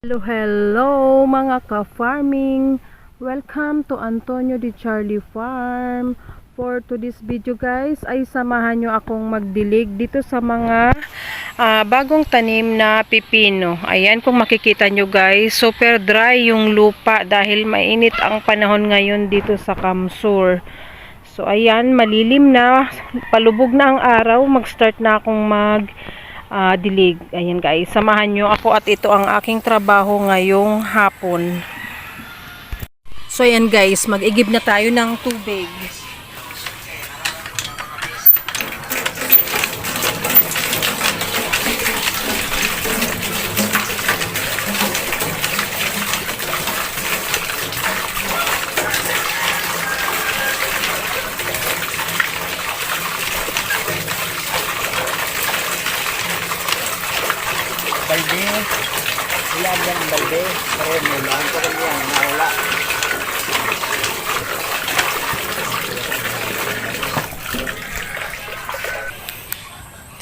Hello, hello mga ka-farming. Welcome to Antonio de Charlie Farm. For today's video guys, ay samahan nyo akong magdilig dito sa mga bagong tanim na pipino. Ayan, kung makikita nyo guys, super dry yung lupa dahil mainit ang panahon ngayon dito sa Kamsur. So ayan, malilim na, palubog na ang araw, mag-start na akong dilig. Ayan guys, samahan nyo ako at ito ang aking trabaho ngayong hapon. So ayan guys, mag-igib na tayo ng tubig. Balde, ilan yan balde, pero mulaan ko kami yan, naula.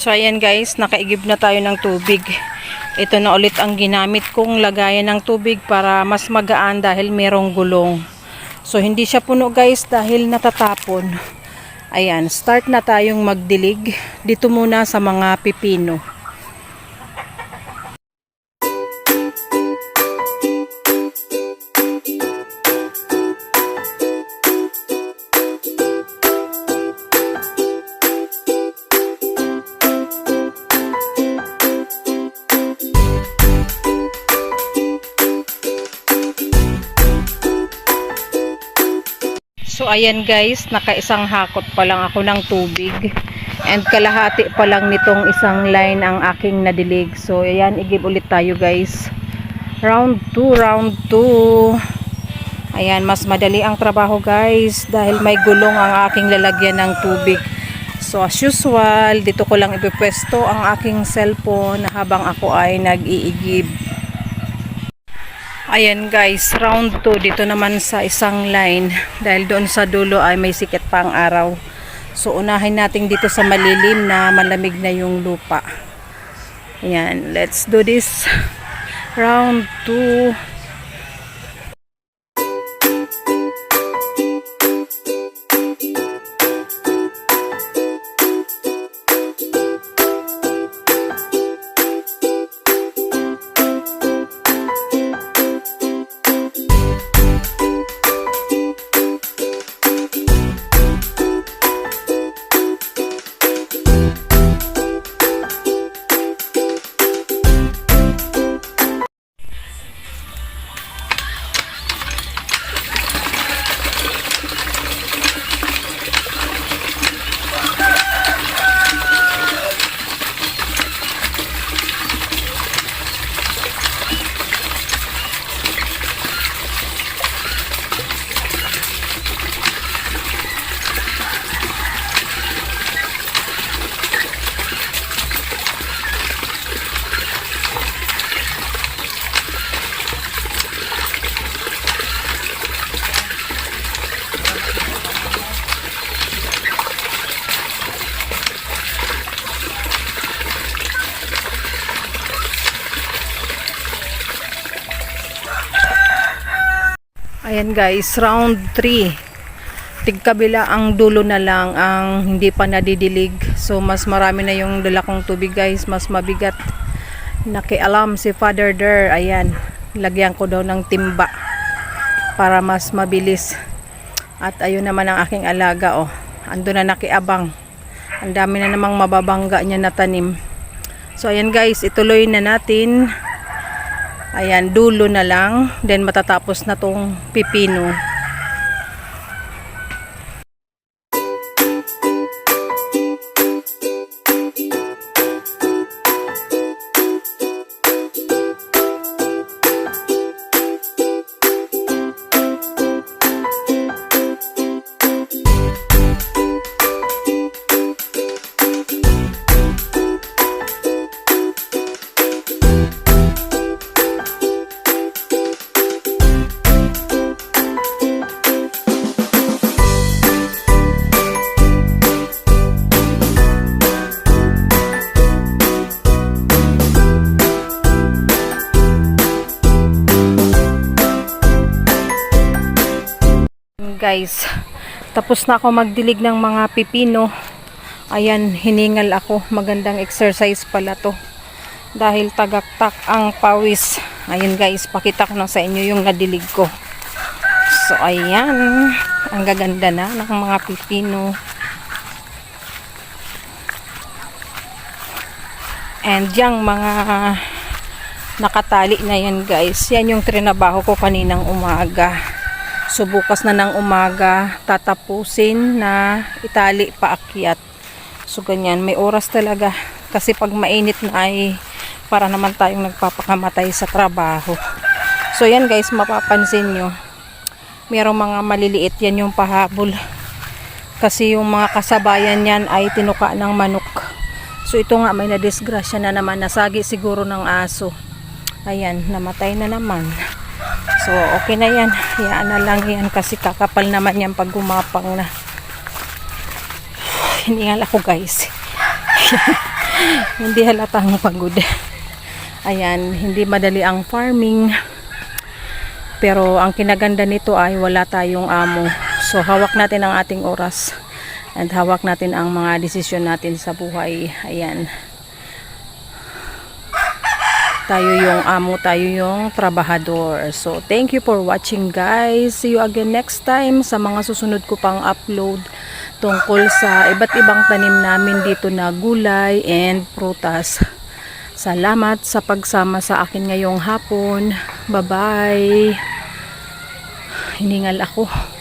So ayan guys, nakaigib na tayo ng tubig. Ito na ulit ang ginamit kong lagayan ng tubig para mas magaan dahil merong gulong. So hindi siya puno guys dahil natatapon. Ayan, start na tayong magdilig dito muna sa mga pipino. So ayan guys, nakaisang hakot pa lang ako ng tubig and kalahati pa lang nitong isang line ang aking nadilig. So ayan, igib ulit tayo guys. Round 2. Ayan, mas madali ang trabaho guys dahil may gulong ang aking lalagyan ng tubig. So as usual, dito ko lang ipipwesto ang aking cellphone habang ako ay nag-iigib. Ayan guys, round 2 dito naman sa isang line dahil doon sa dulo ay may sikit pa ang araw. So unahin natin dito sa malilim na malamig na yung lupa. Ayan, let's do this. Round 2. Ayan guys, round 3. Tigkabila ang dulo na lang ang hindi pa nadidilig. So mas marami na yung dala kong tubig guys, mas mabigat. Nakialam si Father Der. Ayan, lagyan ko daw ng timba para mas mabilis. At ayun naman ang aking alaga, oh. Ando na nakiabang. Ang dami na namang mababangga niya na tanim. So ayan guys, ituloy na natin. Ayan, dulo na lang. Then matatapos na tong pipino. guys, tapos na ako magdilig ng mga pipino. Ayan, hiningal ako. Magandang exercise pala to. Dahil tagaktak ang pawis. Ayan guys, pakita ko na sa inyo yung nadilig ko. So ayan, ang gaganda na ng mga pipino. And yung mga nakatali na yan guys, yan yung trinabaho ko kaninang umaga. So bukas na ng umaga tatapusin na itali paakyat. So ganyan, may oras talaga kasi pag mainit na ay para naman tayong nagpapakamatay sa trabaho. So yan guys, mapapansin nyo, merong mga maliliit yan yung pahabol kasi yung mga kasabayan yan ay tinuka ng manok. So ito nga, may nadisgrasya na naman, nasagi siguro ng aso. Ayan, namatay na naman. So okay na yan, hayaan na lang yan kasi kakapal naman yan pag gumapang na. Hiningal ako guys. Hindi halatang pagod. Ayan, hindi madali ang farming. Pero ang kinaganda nito ay wala tayong amo. So hawak natin ang ating oras. And hawak natin ang mga desisyon natin sa buhay. Ayan. Tayo yung amo, tayo yung trabahador. So thank you for watching guys. See you again next time sa mga susunod ko pang upload tungkol sa iba't ibang tanim namin dito na gulay and prutas. Salamat sa pagsama sa akin ngayong hapon. Bye bye. Hiningal ako.